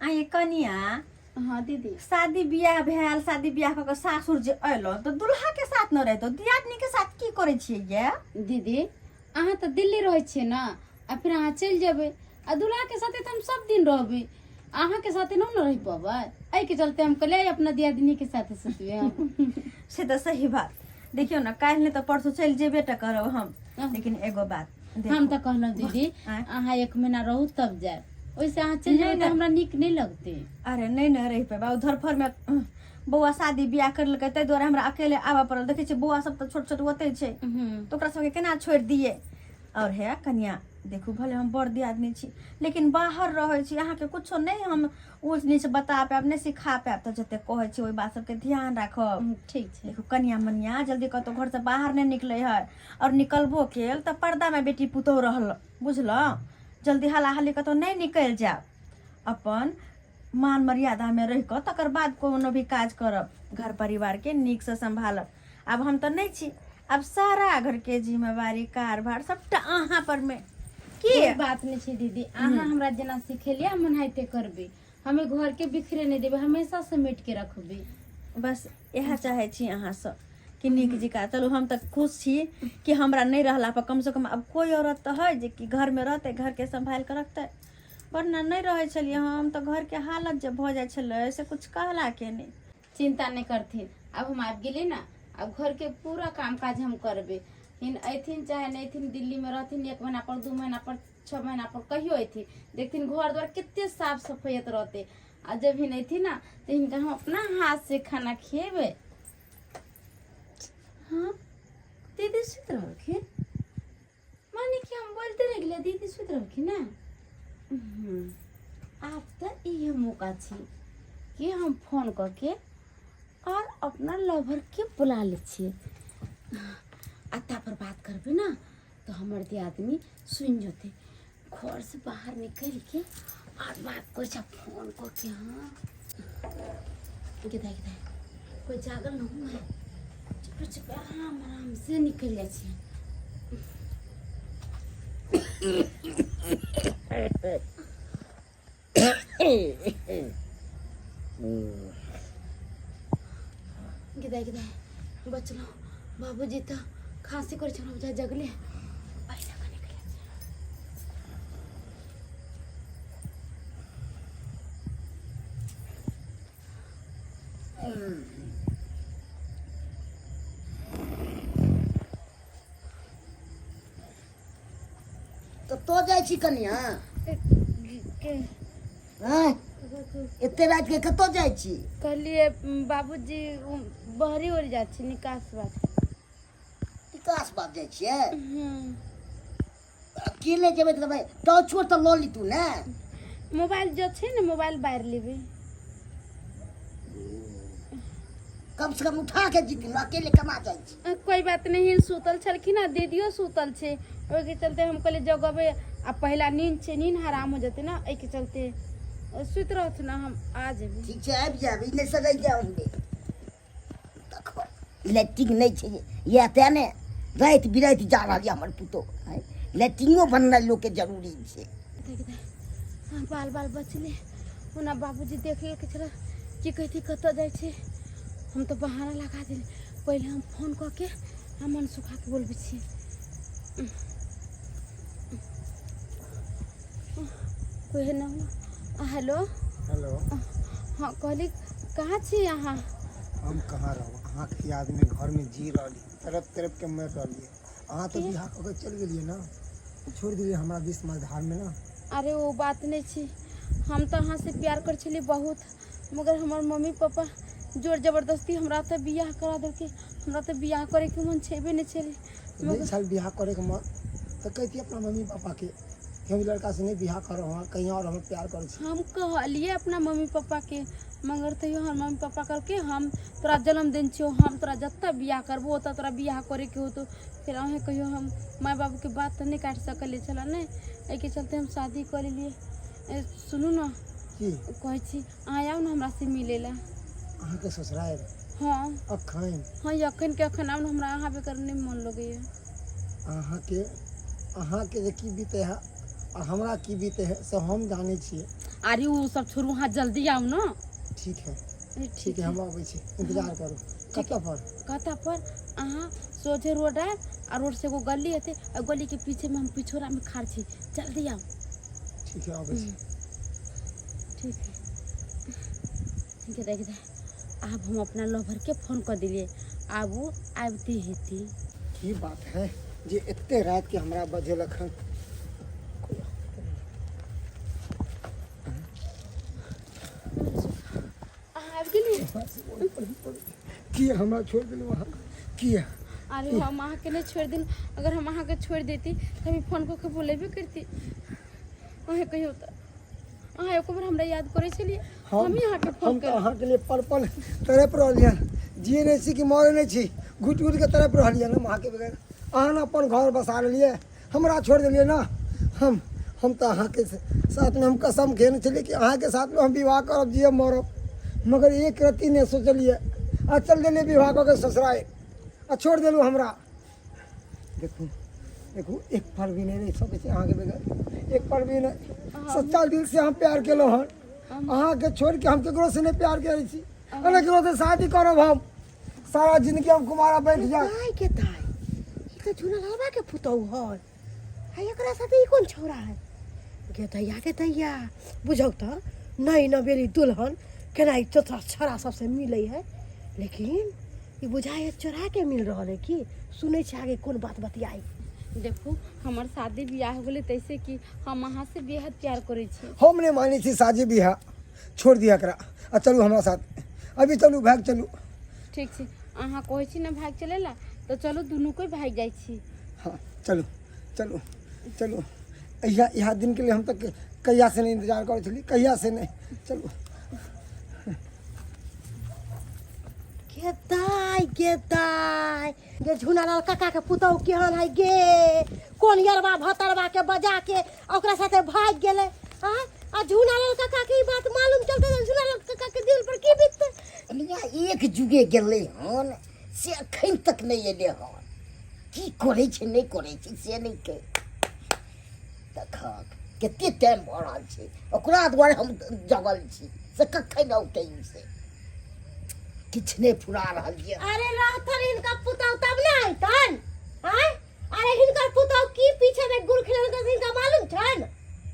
आइ कनिया। हाँ दीदी। शादी बियाह भेल, शादी बियाह क सासुर जे अयलो तो दुल्हा के साथ न रहतो, दियादनी के साथ की करे छियै ये? दीदी अहाँ तो दिल्ली रहे छियै ना, आ फिर अहाँ चल जेबे आ दूल्हा के साथे तो हम सब दिन रहबे, अहाँ के साथे न रह पाबे। एहि के चलते हम कहले अपना दियादनी के साथे सुतबे हम। से तो सही बात। देखियो ना काल्हि ने तो परसों चल जेबे त करब हम, लेकिन एगो बात हम तो कहलो दीदी अहाँ 1 महीना रहू तब जाए, वैसे अहाँ चल जेबे तो हमरा निक नहीं लगते। अरे नहीं न रह पेबा उधर फर में बौआ शादी बियाह करलकै तै दुआरे हमरा अकेले आवा पड़ल। देखे छै बौआ सब तो छोट छोट होते छै तो ओकरा सबके केना छोड़ दिए। और है कन्या देखू भले हम बड़ दियादनी छी लेकिन बाहर रहे छी, अहाँ के कुछो नहीं हम ऊंच नीच बता पाब नहीं सिखा पाब, तो जते कहे छी ओई बात सबके ध्यान राखब। ठीक छै। देखू कन्या मनिया जल्दी कतो घर से बाहर नहीं निकले है, और निकलबो केल त पर्दा में बेटी पुतौ रहल बुझल, जल्दी हला हली कतो नहीं निकल जाओ, अपन मान मर्यादा में रह कर तकर बाद कोनो भी काज करब, घर परिवार के नीक से संभालब। अब हम तो नहीं छी, अब सारा घर के जिम्मेवारी कारभार सबटा अहाँ पर में की बात नहीं छै दीदी, अहाँ हमरा जेना सिखेलिए हम ओनाहिते करबे, हमें घर के बिखरे नहीं देबे, हमेशा समेट के रखबे। बस यह चाहे छी अहाँ सब कि नीक जिका। चलो हम तक खुश छी कि हमरा नहीं रहला पर कम से कम अब कोई औरत तो है जे कि घर में रहते, घर के संभाल के रखते, वरना नहीं रहे छलिए हम तो घर के हालत जब हो जाए छले से कुछ कहला के नहीं। चिंता नहीं करथिन, अब हम आबि गेली ना, अब घर के पूरा काम काज हम करबे। हिन अथिन चाहे नहीं थिन, दिल्ली में रहथिन 1 महीना पर 2 महीना पर 6 महीना पर कहियो अथिन, देखथिन घर द्वार कितने साफ सफाइयत रहते। आ जब ही नहीं थी ना तो इनका हम अपना हाथ से खाना खिएबे। हाँ दीदी सुत रखी माने कि हम बोलते रह गए दीदी सुत रखी ना। आप तो ये मौका छी कि हम फोन करके और अपना लवर के बुला ले छिए, अत्ता पर बात करबे ना तो हमारे दियादनी सुन जाते, घर से बाहर निकल के और बात को फोन करके। हाँ किधर कोई जागल न हुआ है, चुप चुप आराम आराम से निकल जाए छिए। गिदाई गिदाई बचलो, बाबूजी तो खांसी कर छलो जा जगले पैसा का निकल तो जाय छी कनिया। हाँ एते रात के कतो जाय छी? कहलिए बाबूजी बहरी ओर जा छी निकास बात। निकास बात जाय छियै? अकेले जेबै त भाई तो छोड़ तो लो ली तू ना। मोबाइल जो छे ना मोबाइल बाहर लेबे। कम से कम उठा के जीती अकेले कमा जाय छी। कोई बात नहीं, सुतल छलखिन ना दीदियो सुतल छे, ओइ के चलते हम कहले जगबे आ पहला नींद छे, नींद हराम हो जते ना, एहि के चलते सुत रहत ना हम आ जेबे। ठीक छै आबि जाब, इने से रह जाओ होंगे। देखो लैट्रिन नहीं छै ये ते ने रात बिरात जा रहल हमर पुतो, लैट्रिनो बननाइ लोग के जरूरी छै। हां बाल बाल बचले ओना बाबूजी देखे के छला की कहती कत जाय छे, हम तो बहाना लगा देली, पहले हम फोन करके हम मन सुखा के बोलबे छी। कोई है ना? Hello hello. हाँ कहली कहाँ छी अहाँ? हम कहाँ रहूँ, अहाँ के याद में घर में जी रही, तरफ तरफ के मर रही। अहाँ तो बिहार कऽ चल गेलिए ना, छोड़ दिलिए हमरा बीच मझधार में ना। अरे वो बात नहीं छी, हम तो अहाँ से प्यार कर छली बहुत, मगर हमार मम्मी पापा जोर जबरदस्ती हमरा तो बियाह करा देलके, हमरा तो बियाह करे के मन छेबे नहीं छले। नहीं छल बियाह करे के मन तो कहती अपना मम्मी पापा के हम लड़का से नहीं बियाह करो, हाँ कहीं और हम प्यार कर छी। हम कहलिए अपना मम्मी पापा के, मगर तैयो हम मम्मी पापा करके हम तोरा जन्मदिन छियो, हम तोरा जत्ता बियाह करबो ओता तोरा बियाह करे के हो, तो फिर अहे कहियो हम माय बाबू के बात तो नहीं काट सकले छला ने, एहि के चलते हम शादी कर लिए। सुनू ना की कहै छी अहाँ आउ ना हमरा से मिलेला। अहाँ के ससुराल? हाँ अखन? हाँ अखन के अखन आउ ना, हमरा अहाँ बेकर नहीं मन लगैया। अहाँ के जे की बीते है और हमरा की बीते है से हम जाने छिए। अरे वो सब छोड़ू वहाँ जल्दी आओ ना। ठीक है अरे ठीक है, हम आबै छी, इंतजार करू। कतऽ पर? कहता पर अहाँ सोझे रोड है और रोड से वो गली है और गली के पीछे में हम पिछोरा में खाड़ छी, जल्दी आओ। ठीक है आबै छी। ठीक है देख दे अब हम अपना लवर के फोन कर दिलिए, अब वो आबती हेती। की बात है जे एते रात के हमरा बजेलक हन? आबि गेली। की हमरा छोड़ देलू वहाँ? की है? अरे हम अहाँ के नहीं छोड़ दिन, अगर हम अहाँ के छोड़ देती तभी फोन को बोलेबे करती। अहे कहियो तो अहाँ एको बार हमरा याद करे छलिए, हम ही अहाँ के फोन हम तो कर। अहाँ के लिए पल तरफ रहलिए, जिए नहीं छी कि मरे नहीं छी, घुट के तरफ रहलिए ना अहाँ के बगैर। अहाँ ना अपन घर बसा लिए, हमरा छोड़ दिलिए ना। हम तो अहाँ के साथ में हम कसम खेने चलिए कि अहाँ के साथ में हम विवाह करब, जिए मरब, मगर एक रत्ती नहीं सोचलिए। आ चल दिलिए विवाह करके ससुराल, आ छोड़ दिलू हमरा। देखू देखू एक पल भी नहीं रह सकै छै अहाँ के बगैर, एक पल भी नहीं। सच्चा दिल से हम प्यार केलहुँ हन, अहाँ के छोड़ के हम केकरो से नहीं प्यार करै छी। अरे केकरो से शादी करब हम, सारा जिंदगी हम कुमारा बैठ जाए। ताई के ताई ई तो झूना लालबा के पुतौ है, है एकरा साथे ई कौन छोरा है? के दैया बुझौ त नई नवेली दुल्हन केना ई चोथा छरा सबसे मिलै है, लेकिन ई बुझाए चोरा के मिल रहल है कि सुनै छै आगे कोन बात बतियाई। देखो हमार शादी ब्याह हो गए तैसे कि हम अहाँ से बेहद प्यार करे छी। हम नहीं मानी थी शादी बियाह, छोड़ दिया करा। आ चलू हमारा साथ, अभी चलू भाग चलू। ठीक छै अहाँ कहै छी ना भाग चलेला तो चलो दुनू कोई भाग जाइ छी। हाँ चलू चलू चलू। यहाँ दिन के लिए हम तक कहिया से नहीं इंतजार करे छली, कहिया से नहीं। चलू के दाई गे झूना लाल काका के पुतौ केहन है गे, कोन यरबा भतरबा के बजा के ओकरा साथे भाग गेले। हां आ झूना लाल काका के ई बात मालूम चलते त झूना लाल काका के दिल पर की बीतते? अलिया एक जुगे गेलै हन से अखन तक नहीं एलै हन। की करै छै नहीं करै छै से नहीं के देख कते टाइम भऽ रहल छै, ओकरा दुआरे हम जगल छी से कखन औतै से किछ नहीं फुरा रहल ये। अरे रहथन इनका पुतौ तब ना आइतन। हां अरे हिनकर पुतौ की पीछे में गुल खिलल के इनका मालूम छन?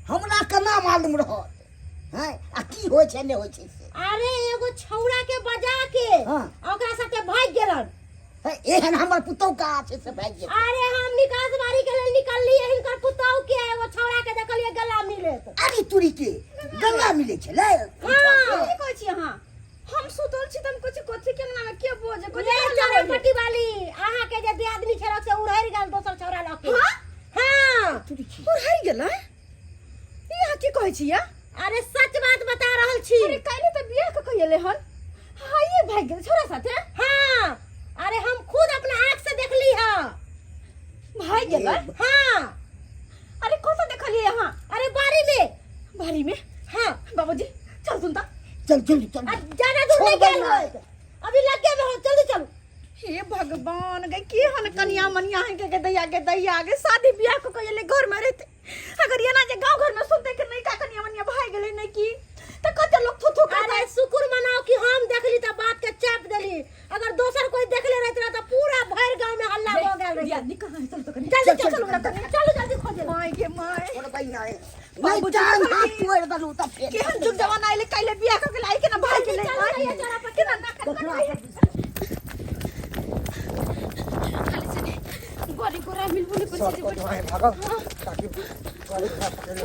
हमरा केना मालूम रहत? हैं आ की होय छै नहीं होय छै से? अरे एगो छौड़ा के बजा के हाँ। ओकरा साथे भाग गेलन। है, एहन हमर पुतौ कहाँ छै से भागि गेल? अरे हम निकास बारी के लेल निकललिए, हिनकर पुतौ के एगो छौड़ा के देखलिए गला मिलत। अरे तुरी के गंगा मिले छलै। हां की कहै छी अहाँ? हम सुतल छी तम कुछ कोची के नाम के बोझे को ले चले पट्टी वाली अहाँ के जे दियादनी छलक से उड़हरि गेल दोसर छौड़ा लके। हां हां तुरी की और हरि गेलै ई अहाँ की कहै छी या? अरे सच बात बता रहल छी। अरे काल्हि त बियाह क कहिएले हन, हां ये भाग गेल छोरा साथे। हां अरे हम खुद अपना आंख से देखली है। भाग गेलै? हां अरे कौन देखलिए यहाँ? अरे बारी में। बारी में? हां बाबूजी चल सुन ता। चल चल चल ज्यादा दूर नहीं गेल हो, अभी लगे में हो, जल्दी चल। हे भगवान गए के हन कन्या मनिया है के दैया आगे शादी ब्याह को कइले घर में रहते। अगर ये ना जे गांव घर में सुनते कि नहीं का कन्या मनिया भाग गेलै नहीं की त कते लोग थुथु अरे शुक्र मनाओ कि हम देखली त बात के चाप देली, अगर दोसर कोई देखले रहत त पूरा भर गांव में हल्ला हो गेल रहत। याद निकल चल तो कन्या जल्दी चल चल जल्दी खोज। माय के माय छोड़ भाई ना है बाबू नहीं जान जी, हाथ तोड़ दलू त फिर केहन जुग जवान आइले काइले ब्याह क के लाई के ना भाग गेलै। चल चल पर के खाली से गोरी गोरा मिल बोले कुछ सब को तुम्हारे भागल ताकि गाड़ी खराब कर ले।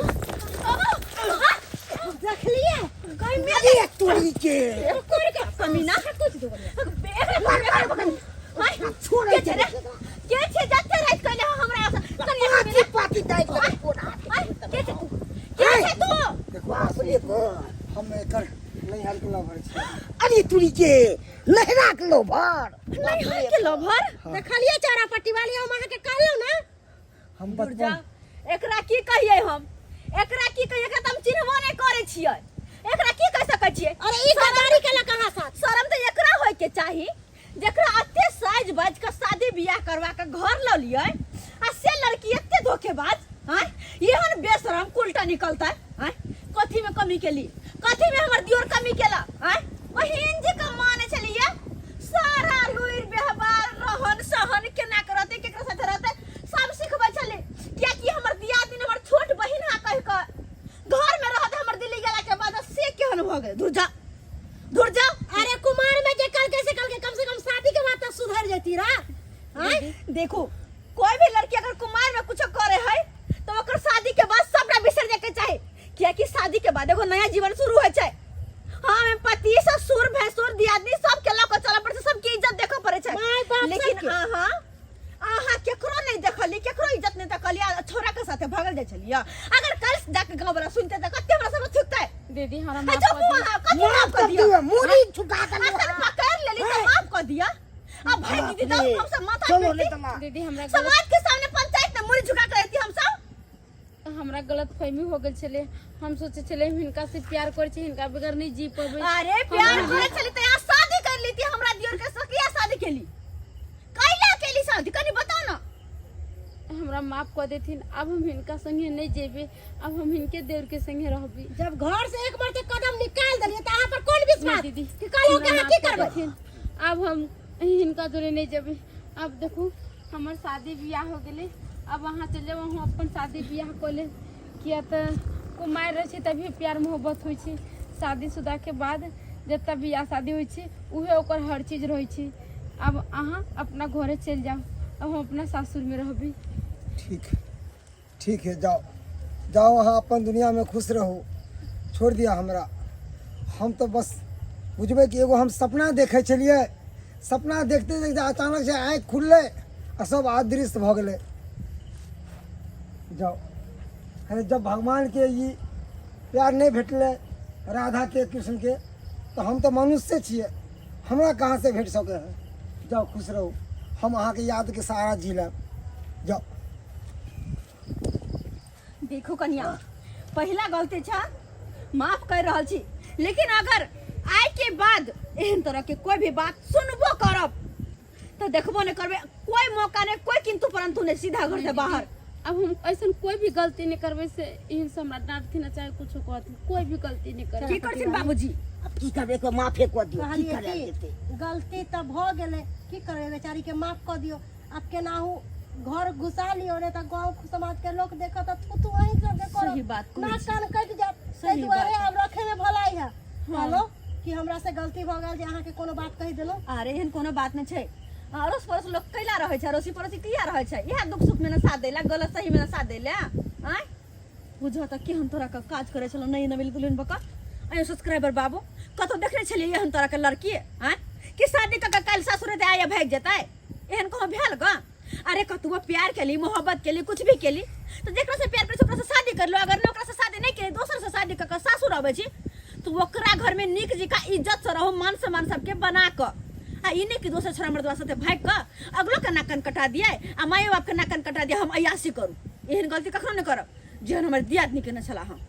देखलिए कहीं में अरे तुरी के कोई के कमीना कुछ दो हाय छोड़ के छे के छे जाते रात कइले हमरा कन्या पाती पाती दाई को फोड़ा के छे तू के छे तू? देखो अपने को हम एकर नहीं हाल के लवर छी। अरे तुरी के लहरा के लो भर नहीं है के लभर देखलिए चारा पट्टी वाली हम अहाँ के कहलौ ना। हम जा बचपन एकरा की कहिए हम? एकरा की कहिए के तुम चिन्हबो नहीं करे छियै। एकरा की कह सकै छियै? अरे ई गदारी केला कहां साथ? शर्म तो एकरा होय के चाही जेकरा अत्ते साइज बाज के शादी बियाह करवा के घर ल लियै आ से लड़की एत्ते धोखेबाज हैं? एहन बेशरम उल्टा निकलता है कथी में कमी केली, कथी में हमर दियोर कमी केला आय बहिन जी का माने चलिए सारा लुइर व्यवहार रहन सहन केना करते केकरा साथे रहते सब सिखबै चले क्या कि हमर दियादिन हमर छोट बहिन हा कह के घर में रहते हमर दिल्ली गेला के बाद से केहन भ गेल दूर जा अरे कुमार में जे कल से कम से कम शादी के बाद तो सुधर जती रा हां देखो कोई भी लड़की अगर कुमार में कुछ करे है तो ओकर शादी के बाद सबटा बिसर जाके चाहे क्या कि शादी के बाद एगो नया जीवन शुरू होय छै। हां में पति ससुर भैंसुर दियादनी सब के लक चला पड़े सबके इज्जत देखो पड़े छै, लेकिन आहा केकरो नहीं देखली केकरो इज्जत नहीं देखली छोरा के साथे भागल जाय छलिया। अगर कल जाके गांव वाला सुनते त कते बड़ा सब थुकतै दीदी हमरा माफ कर दिया मुड़ी छुटा कर पकड़ लेली तो माफ कर दिया। अब भाई दीदी तो हम सब माथा चलो पीटी ले तमा दीदी हमरा समाज के सामने पंचायत में मुड़ी झुका कर रहती हम सब। हमरा गलत फहमी हो गेल छले, हम सोचे छले हिनका से प्यार करे छी हिनका बगैर नहीं जी पाबे। अरे प्यार करे चली त यहाँ शादी कर लेती हमरा दियोर के सकिया शादी केली कैला केली शादी कनी बताओ ना। हमरा माफ कर देथिन, अब हम हिनका संगे नहीं जेबे, अब हम हिनके देवर के संगे रहबी। जब घर से एक बार के कदम निकाल देलिए त अहाँ पर कौन विश्वास दीदी कि कहियो के हमरा की माफ कर करबै। देथिन, अब हम हिनका जोरे नहीं जेबे। अब देखो हमर शादी बियाह हो गेले, अब वहाँ चल जाओ हम अपन शादी बियाह कर ले। किया तो कुमार रहे छै तभी प्यार मोहब्बत होइ छै, शादीशुदा के बाद जब बियाह शादी होइ छै उहे ओकर हर चीज रहै छै। अब अहाँ अपना घरे चल जाओ, अब हम अपना सासुर में रहबी। ठीक है जाओ जाओ वहाँ अपन दुनिया में खुश रहो, छोड़ दिया हमरा। हम तो बस बुझबे कि एगो हम सपना देखे छलिए, सपना देखते देखते अचानक से आँख खुलले आ सब अदृश्य भ गेले। जाओ अरे जब भगवान के ये प्यार नहीं भेटले राधा के कृष्ण के तो हम तो मनुष्य छिए, हमरा कहाँ से भेट सके है। जाओ खुश रहो, हम अहाँ के याद के सहारा जी लेब। जाओ देखो कन्या पहला गलती छ माफ कर रहल छी, लेकिन अगर आइ के बाद एहन तरह के कोई भी बात सुनबो करब तो देखबो नहीं करबे, कोई मौका नहीं कोई किंतु परंतु नहीं, सीधा घर से बाहर। अब हम ऐसा कोई भी गलती नहीं करबे से इन से हमरा डांटथिन ना चाहे कुछ कहथिन, कोई भी गलती नहीं करे। की करथिन बाबूजी अब की करबे को माफे को दियो की कहलिए करे कि देते गलती तो भ गेले, की करे बेचारी के माफ कर दियो। अब केनाहू घर घुसा लियो रे त गांव समाज के लोग देखत त तू वही सब देखो सही बात कहै ना छी। कान कट जा सही सही दुआरे बात। हम रखे में भलाई है। हेलो कि हमरा से गलती भ गेल जे अहाँ के कोनो बात कहि देलो। अरे एहन कोनो बात नहीं छै, अड़ोस पड़ोस लोग कैला रहे छै, अड़ोसी पड़ोसी किया रहे छै, यह दुख सुख में ना साथ देला, गलत सही में ना साथ देला। आय बुझो त केहन तरह का काज करे छलो नहीं नबिल दुल्हन बका। आयो सब्सक्राइबर बाबू कतो देखने छलिए एहन तरह के लड़की आय कि शादी क काल ससुर दे आया भाग जतै, एहन कहो भेल ग। अरे कतुआ प्यार केली मोहब्बत केली कुछ भी केली तो जेकरा से प्यार करे ओकरा से शादी कर लो, अगर ओकरा से शादी नहीं केली दोसर से शादी क सासुर आबै छी तो ओकरा घर में निक जी का इज्जत से रहो, मान सम्मान सबके बना क आ ई नहीं कि दोसर छोरा मर्दवा साथे भाग क अगलो के नाकन कटा दिया आ माय बाप के नाकन कटा दिया, हम अयासी करू। एहन गलती कखनो नहीं करब जेहन हमर दियादनी के न छला हम।